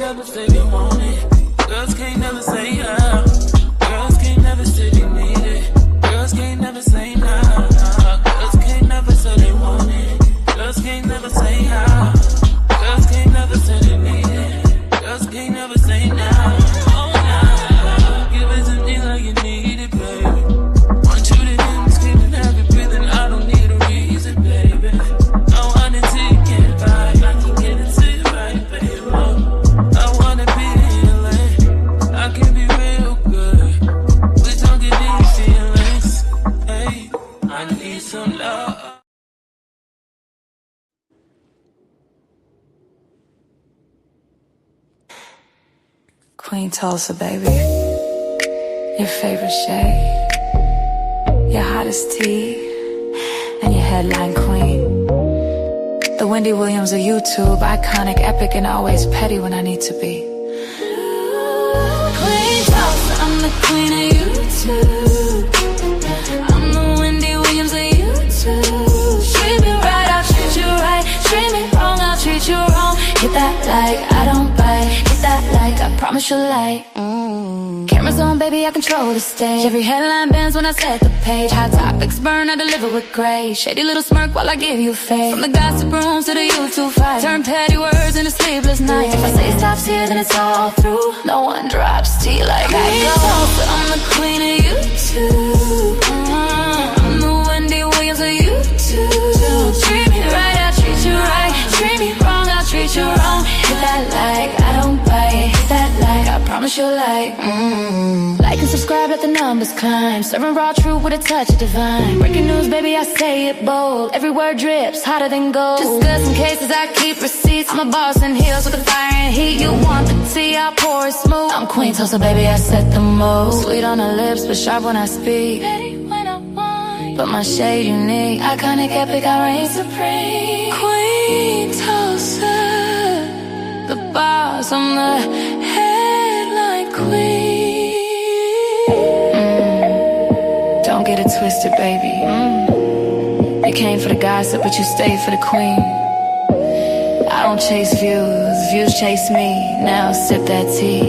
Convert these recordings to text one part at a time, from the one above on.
never say they want it. Girls can't never say yeah. Girls can't never say they need it. Girls can't never say nah. Girls can't never say they want it. Girls can't never say yeah. Girls can't never say they need it. Girls can't never say nah. Oh nah. Give it to me like you need it, baby. Want you to hear me screaming, have you breathing. I don't need a reason, baby. I want it till you get right. I can get it to you right, baby. I wanna be healing. I can be real good. We don't get these feelings. Hey, I need some love. Queen Tulsa, baby. Your favorite shade, your hottest tea, and your headline queen. The Wendy Williams of YouTube, iconic, epic, and always petty when I need to be. Queen Tulsa, I'm the queen of YouTube. I'm the Wendy Williams of YouTube. Treat me right, I'll treat you right. Treat me wrong, I'll treat you wrong. Hit that like, I don't bite. Hit that like, I promise you'll like. Cameras on, baby, I control the stage. Every headline bends when I set the page. Hot topics burn, I deliver with grace. Shady little smirk while I give you faith. From the gossip rooms to the YouTube fight, turn petty words into sleepless nights. If I say stops here, then it's all through. No one drops tea like I do. I'm the queen of YouTube. I'm the Wendy Williams of YouTube. Treat me right, I'll treat you right. Treat me wrong, I'll treat you wrong. Hit that like, I don't bite. Hit that like, I promise you'll like. Like and subscribe, let the numbers climb. Serving raw truth with a touch of divine. Breaking news, baby, I say it bold. Every word drips, hotter than gold. Discussing cases, I keep receipts. I'm a boss in heels with the fire and heat. You want the tea, I pour it smooth. I'm Queen Tulsa, baby, I set the mood. Sweet on the lips, but sharp when I speak. Petty when I want, but my shade unique. Iconic, epic, I reign supreme. Queen Tulsa, the boss, I'm the headline queen. Don't get it twisted, baby. You came for the gossip, but you stayed for the queen. I don't chase views, views chase me. Now sip that tea,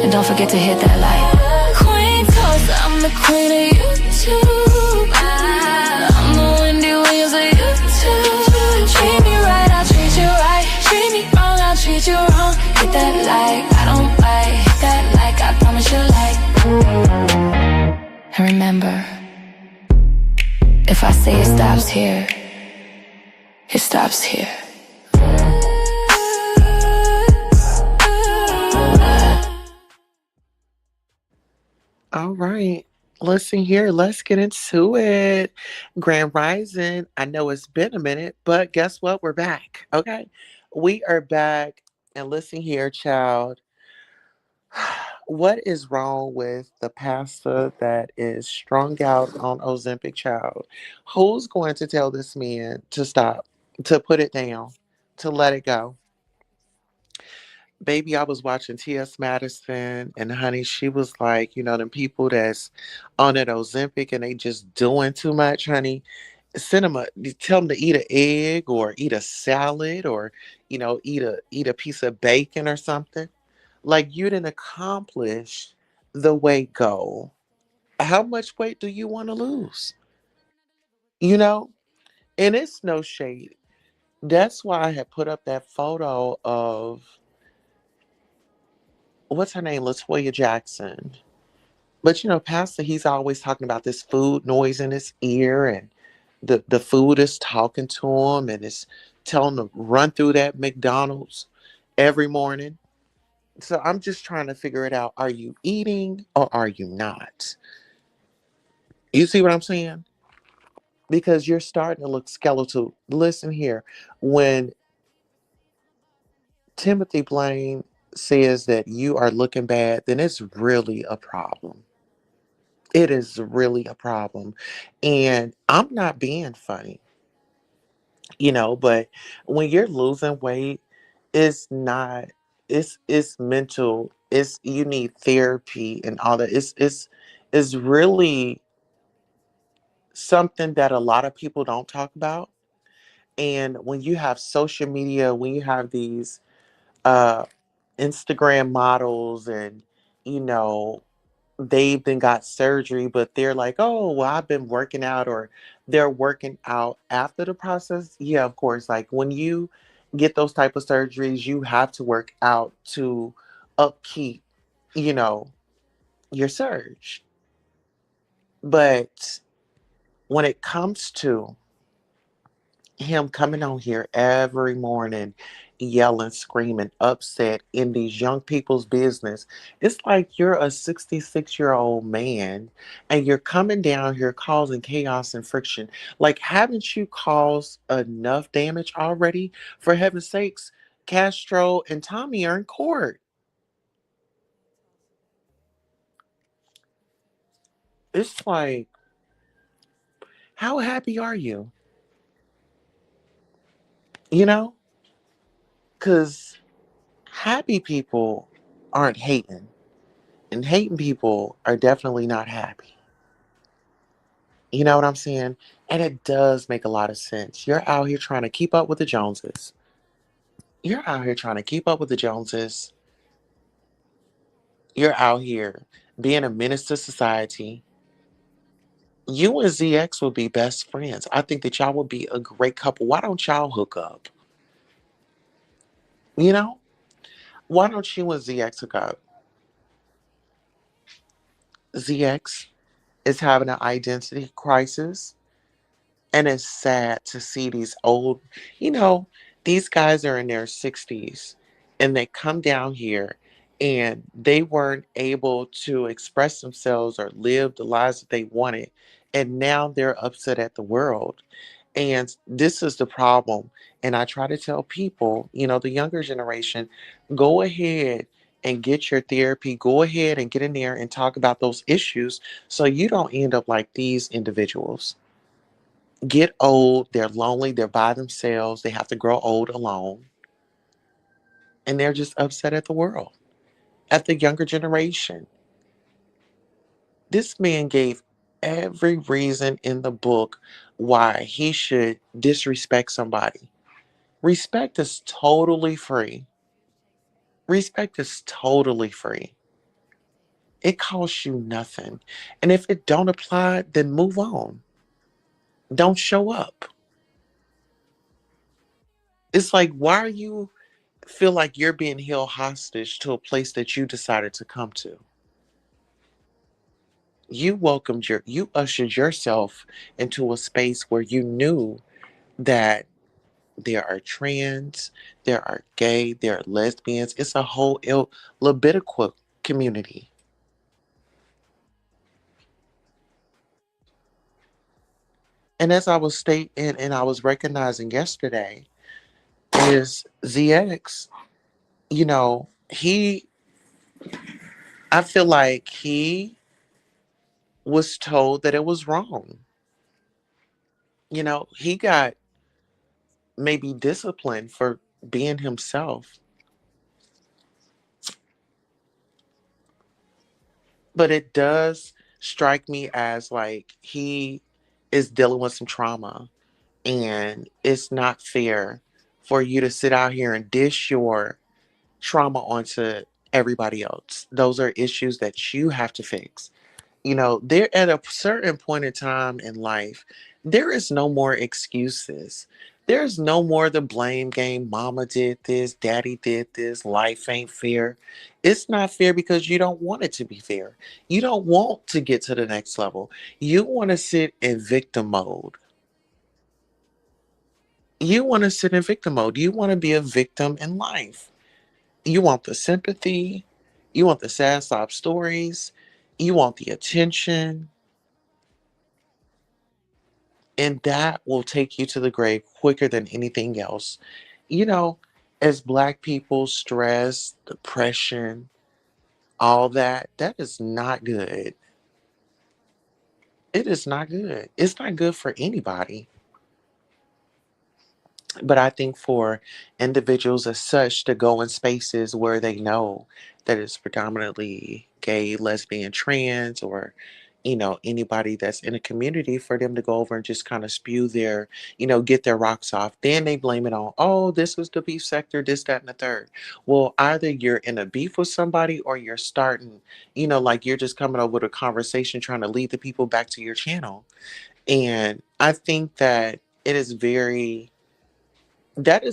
and don't forget to hit that like. Queen Tulsa, I'm the queen of YouTube. I'm the Wendy Williams of YouTube. Treat me right, I'll treat you right. Treat me wrong, I'll treat you wrong. Hit that like, I don't bite. Hit that like, I promise you like. And remember, if I say it stops here, it stops here. All right. Listen here, let's get into it. Grand Rising. I know it's been a minute, but guess what? We're back. Okay. We are back. And listen here, child. What is wrong with the pastor that is strung out on Ozempic, child? Who's going to tell this man to stop, to put it down, to let it go? Baby, I was watching T.S. Madison, and honey, she was like, them people that's on that Ozempic and they just doing too much, honey. Send them tell them to eat an egg or eat a salad or, eat a piece of bacon or something. Like you didn't accomplish the weight goal. How much weight do you want to lose? You know? And it's no shade. That's why I had put up that photo of what's her name? Latoya Jackson. But Pastor, he's always talking about this food noise in his ear, and the food is talking to him and it's telling him to run through that McDonald's every morning. So I'm just trying to figure it out. Are you eating or are you not? You see what I'm saying? Because you're starting to look skeletal. Listen here. When Timothy Blaine says that you are looking bad, then it's really a problem. It is really a problem. And I'm not being funny, but when you're losing weight, it's not, it's mental. It's you need therapy and all that. It's really something that a lot of people don't talk about. And when you have social media, when you have these uh Instagram models and, you know, they've been got surgery, but they're like, oh, well, I've been working out, or they're working out after the process. Yeah, of course. Like when you get those type of surgeries, you have to work out to upkeep, you know, your surge. But when it comes to him coming on here every morning, yelling, screaming, upset in these young people's business, it's like you're a 66-year-old man and you're coming down here causing chaos and friction. Like, haven't you caused enough damage already? For heaven's sakes, Castro and Tommy are in court. It's like, how happy are you? You know? Because happy people aren't hating, and hating people are definitely not happy. You know what I'm saying? And it does make a lot of sense. You're out here trying to keep up with the Joneses. You're out here trying to keep up with the Joneses. You're out here being a menace to society. You and ZX would be best friends. I think that y'all would be a great couple. Why don't y'all hook up? You know? Why don't you and ZX hook up? ZX is having an identity crisis. And it's sad to see these old, you know, these guys are in their 60s and they come down here and they weren't able to express themselves or live the lives that they wanted. And now they're upset at the world. And this is the problem. And I try to tell people, you know, the younger generation, go ahead and get your therapy. Go ahead and get in there and talk about those issues so you don't end up like these individuals. Get old, they're lonely, they're by themselves, they have to grow old alone, and they're just upset at the world, at the younger generation. This man gave every reason in the book why he should disrespect somebody. Respect is totally free. Respect is totally free. It costs you nothing. And if it don't apply, then move on. Don't show up. It's like, why are you feel like you're being held hostage to a place that you decided to come to? You ushered yourself into a space where you knew that there are trans, there are gay, there are lesbians. It's a whole Levitical community. And as I was stating and I was recognizing yesterday, is ZX, you know, I feel like he was told that it was wrong. You know, he got maybe disciplined for being himself, but it does strike me as like he is dealing with some trauma, and it's not fair for you to sit out here and dish your trauma onto everybody else. Those are issues that you have to fix. You know, there at a certain point in time in life, there is no more excuses. There's no more the blame game. Mama did this, daddy did this, life ain't fair. It's not fair because you don't want it to be fair. You don't want to get to the next level. You want to sit in victim mode. You want to sit in victim mode. You want to be a victim in life. You want the sympathy. You want the sad sob stories. You want the attention. And that will take you to the grave quicker than anything else. You know, as Black people, stress, depression, all that, that is not good. It is not good. It's not good for anybody. But I think for individuals as such to go in spaces where they know that it's predominantly gay, lesbian, trans, or, anybody that's in a community for them to go over and just kind of spew their, get their rocks off. Then they blame it on, oh, this was the beef sector, this, that, and the third. Well, either you're in a beef with somebody or you're starting, like you're just coming up with a conversation trying to lead the people back to your channel. And I think that that is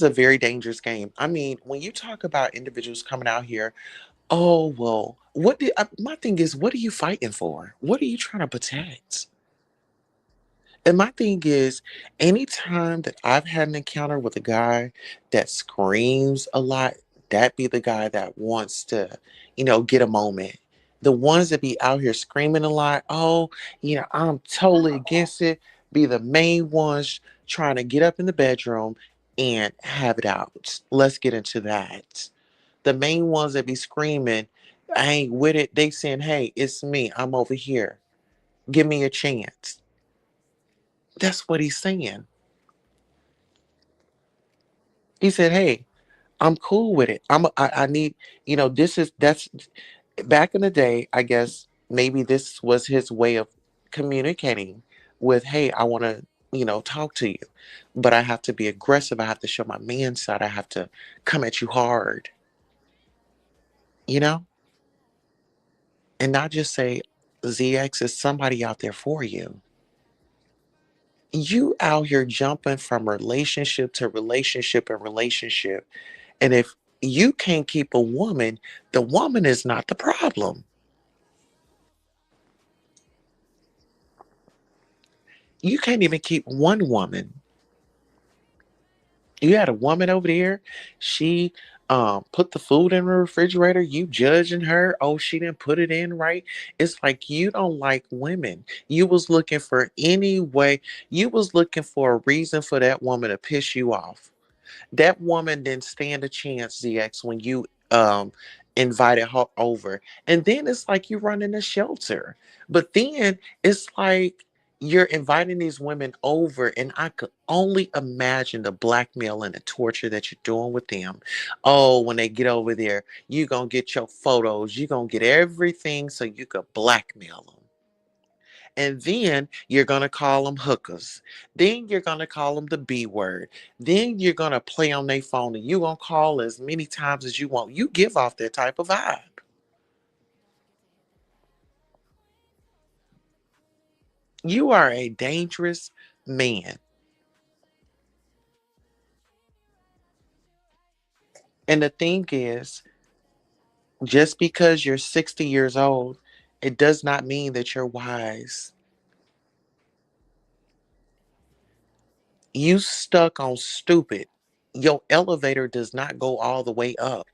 a very dangerous game. I mean, when you talk about individuals coming out here, oh, well, my thing is, what are you fighting for? What are you trying to protect? And my thing is, anytime that I've had an encounter with a guy that screams a lot, that be the guy that wants to, get a moment. The ones that be out here screaming a lot, oh, I'm totally against it, be the main ones trying to get up in the bedroom and have it out. Let's get into that. The main ones that be screaming, I ain't with it, they saying, hey, it's me, I'm over here. Give me a chance. That's what he's saying. He said, "Hey, I'm cool with it. I need, that's back in the day, I guess maybe this was his way of communicating with, hey, I want to, talk to you, but I have to be aggressive. I have to show my man side. I have to come at you hard, you know, and not just say ZX is somebody out there for you. You out here jumping from relationship to relationship and relationship. And if you can't keep a woman, the woman is not the problem. You can't even keep one woman. You had a woman over there. She put the food in the refrigerator. You judging her. Oh, she didn't put it in right. It's like you don't like women. You was looking for any way. You was looking for a reason for that woman to piss you off. That woman didn't stand a chance, ZX, when you invited her over. And then it's like you running a shelter. But then it's like you're inviting these women over, and I could only imagine the blackmail and the torture that you're doing with them. Oh, when they get over there, you're gonna get your photos, you're gonna get everything so you could blackmail them. And then you're going to call them hookers. Then you're going to call them the B word. Then you're going to play on their phone and you're going to call as many times as you want. You give off that type of vibe. You are a dangerous man. And the thing is, just because you're 60 years old, it does not mean that you're wise. You stuck on stupid. Your elevator does not go all the way up.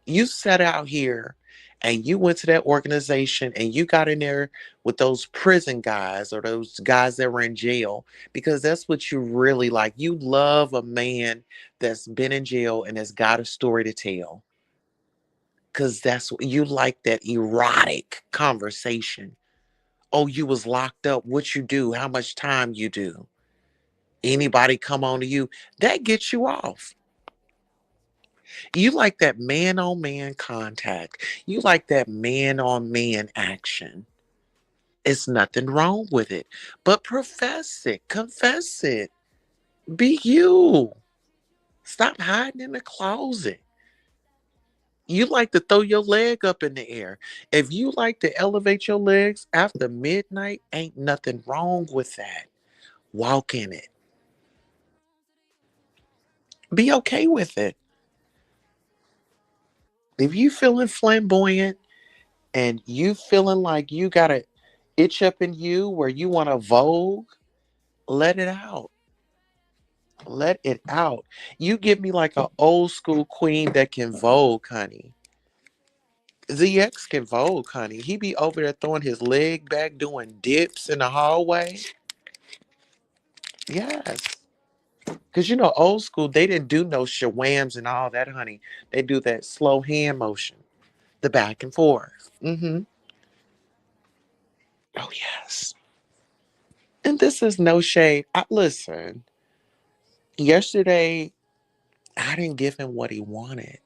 You sat out here and you went to that organization and you got in there with those prison guys or those guys that were in jail because that's what you really like. You love a man that's been in jail and has got a story to tell because that's what you like, that erotic conversation. Oh, you was locked up. What you do? How much time you do? Anybody come on to you? That gets you off. You like that man on man contact. You like that man on man action. It's nothing wrong with it. But profess it, confess it. Be you. Stop hiding in the closet. You like to throw your leg up in the air. If you like to elevate your legs after midnight, ain't nothing wrong with that. Walk in it. Be okay with it. If you feeling flamboyant and you feeling like you got a itch up in you where you want to vogue, let it out. Let it out. You give me like an old school queen that can vogue, honey. ZX can vogue, honey. He be over there throwing his leg back, doing dips in the hallway. Yes. Because old school, they didn't do no shawams and all that, honey. They do that slow hand motion, the back and forth. Oh, yes. And this is no shade. Listen, yesterday, I didn't give him what he wanted.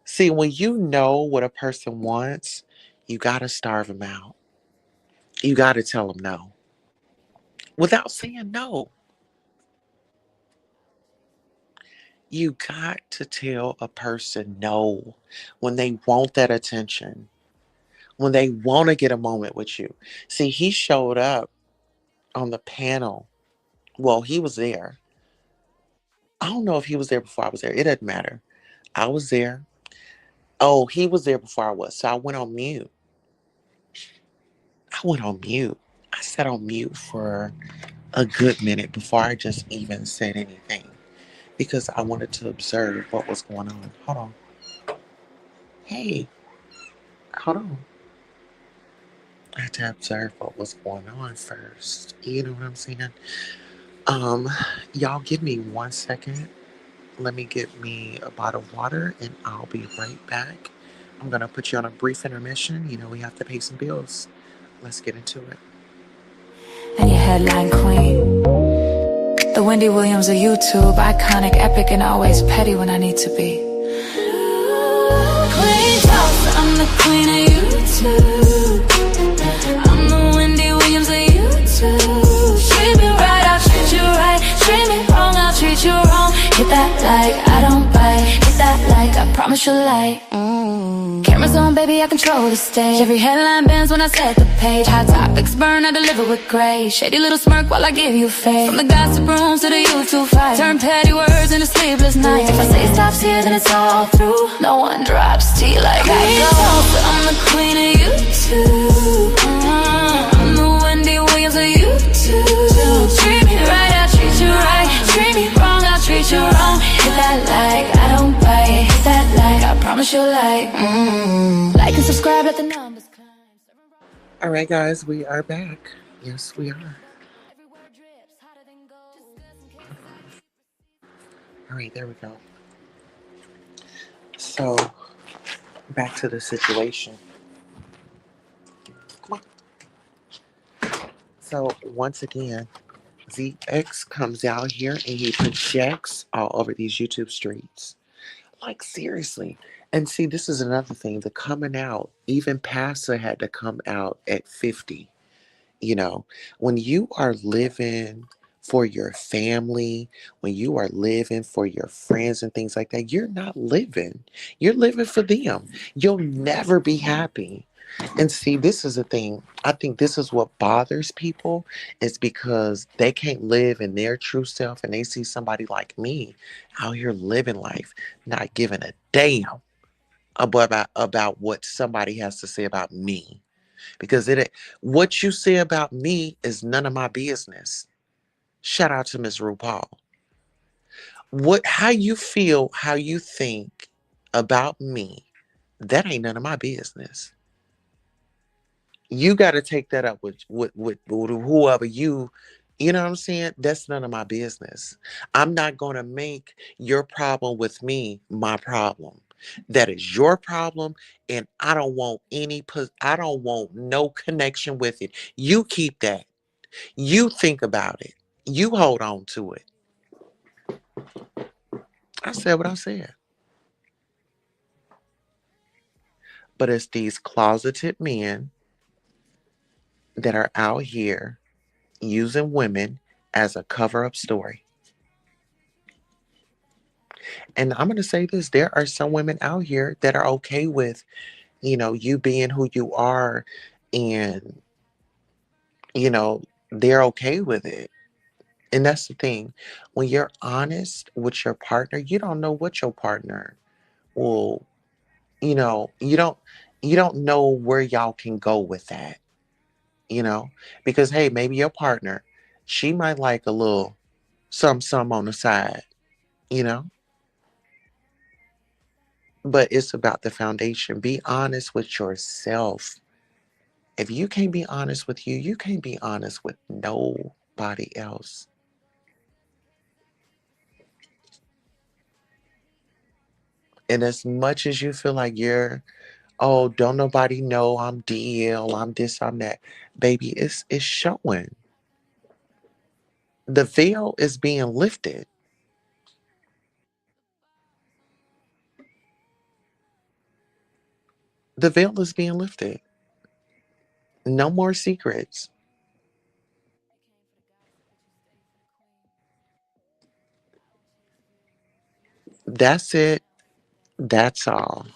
See, when you know what a person wants, You got to starve them out. You got to tell them no without saying no. You got to tell a person no when they want that attention, when they want to get a moment with you. See, he showed up on the panel. Well, he was there. I don't know if he was there before I was there. It doesn't matter. I was there. Oh, he was there before I was. So I went on mute. I went on mute. I sat on mute for a good minute before I just even said anything because I wanted to observe what was going on. Hold on. Hey, hold on. I had to observe what was going on first. You know what I'm saying? Um, y'all give me 1 second. Let me get me a bottle of water and I'll be right back. I'm gonna put you on a brief intermission. You know, we have to pay some bills. Let's get into it. And your headline queen, the Wendy Williams of YouTube, iconic, epic, and always petty when I need to be. Queen Tulsa, I'm the queen of YouTube. I'm the Wendy Williams of YouTube. Treat me right, I'll treat you right. Treat me wrong, I'll treat you wrong. Hit that like, I don't bite. Hit that like, I promise you'll like. Cameras on, baby, I control the stage. Every headline bends when I set the page. Hot topics burn, I deliver with grace. Shady little smirk while I give you faith. From the gossip rooms to the YouTube fight, turn petty words into sleepless nights. If I say it stops here, then it's all through. No one drops tea like I do. I'm the queen of YouTube. I'm the Wendy Williams of YouTube. Treat me right, I'll treat you right. Treat me wrong, I'll treat you wrong. Hit that like, I don't bite. Hit that like, I promise you'll like. Like and subscribe, let the numbers climb. All right, guys, we are back. Yes, we are. All right, there we go. So, back to the situation. Come on. So, once again, ZX comes out here and he projects all over these YouTube streets. Like, seriously. And see, this is another thing. The coming out, even Passa had to come out at 50. You know, when you are living for your family, when you are living for your friends and things like that, you're not living. You're living for them. You'll never be happy. And see, this is the thing. I think this is what bothers people is because they can't live in their true self and they see somebody like me out here living life, not giving a damn about what somebody has to say about me. Because what you say about me is none of my business. Shout out to Miss RuPaul. How you feel, how you think about me, that ain't none of my business. You got to take that up with whoever you know what I'm saying? That's none of my business. I'm not going to make your problem with me my problem. That is your problem, and I don't want no connection with it. You keep that. You think about it. You hold on to it. I said what I said. But it's these closeted men that are out here using women as a cover up story. And I'm going to say this, there are some women out here that are okay with, you being who you are, and, they're okay with it. And that's the thing. When you're honest with your partner, you don't know what your partner will, you know, you don't you don't know where y'all can go with that, you know? Because hey, maybe your partner, she might like a little some on the side, you know? But it's about the foundation. Be honest with yourself. If you can't be honest with you, you can't be honest with nobody else. And as much as you feel like oh, don't nobody know I'm DL, I'm this, I'm that, baby, it's showing. The veil is being lifted. The veil is being lifted. No more secrets. That's it. That's all.